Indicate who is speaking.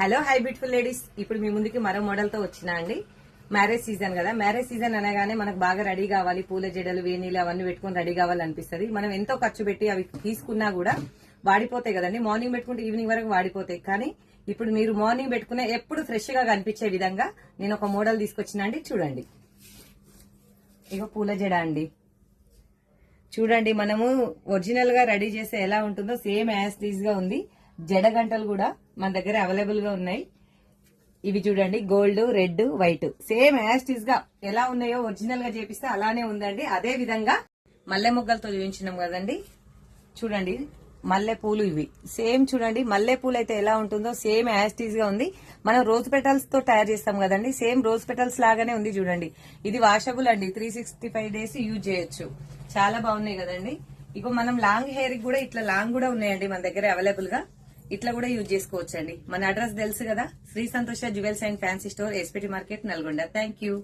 Speaker 1: Hello hi beautiful ladies, ఇప్పుడు మీ ముందుకి మరో మోడల్ తో వచ్చినా అండి. మ్యారేజ్ సీజన్ కదా, మ్యారేజ్ సీజన్ అనగానే మనకు బాగా రెడీ కావాలి, పూల జడలు వేణీలు అవన్నీ పెట్టుకుని రెడీ కావాలి అనిపిస్తుంది. మనం ఎంతో ఖర్చు పెట్టి అవి తీసుకున్నా కూడా వాడిపోతాయి కదండి. మార్నింగ్ పెట్టుకుంటే ఈవినింగ్ వరకు వాడిపోతాయి. కానీ ఇప్పుడు మీరు మార్నింగ్ పెట్టుకునే ఎప్పుడు ఫ్రెష్ గా కనిపించే విధంగా నేను ఒక మోడల్ తీసుకొచ్చినా అండి. చూడండి, ఇగో పూల జడ అండి. చూడండి, మనము ఒరిజినల్ గా రెడీ చేస్తే ఎలా ఉంటుందో సేమ్ యాజ్ టీజ్ గా ఉంది. జడ గంటలు కూడా మన దగ్గర అవైలబుల్ గా ఉన్నాయి. ఇవి చూడండి, gold, red, white same as టీజ్ గా ఎలా ఉన్నాయో ఒరిజినల్ గా చేపిస్తే అలానే ఉందండి. అదే విధంగా మల్లె మొగ్గలతో చూపించినాం కదండి. చూడండి, మల్లె పూలు ఇవి సేమ్. చూడండి, మల్లె పూలు అయితే ఎలా ఉంటుందో సేమ్ యాజ్ టీజ్ గా ఉంది. మనం రోజ్ పెటల్స్ తో తయారు చేస్తాం కదండి, సేమ్ రోజ్ పెటల్స్ లాగానే ఉంది. చూడండి, ఇది వాషబుల్ అండి, 365 డేస్ యూజ్ చేయొచ్చు. చాలా బాగున్నాయి కదండి. ఇగో మనం లాంగ్ హెయిర్ కూడా ఇట్లా లాంగ్ కూడా ఉన్నాయండి మన దగ్గర అవైలబుల్ గా. ఇట్లా కూడా యూజ్ చేసుకోవచ్చు అండి. మన అడ్రస్ తెలుసు కదా, శ్రీ సంతోష jewels and fancy store, SPT market, Nalgonda. Thank you.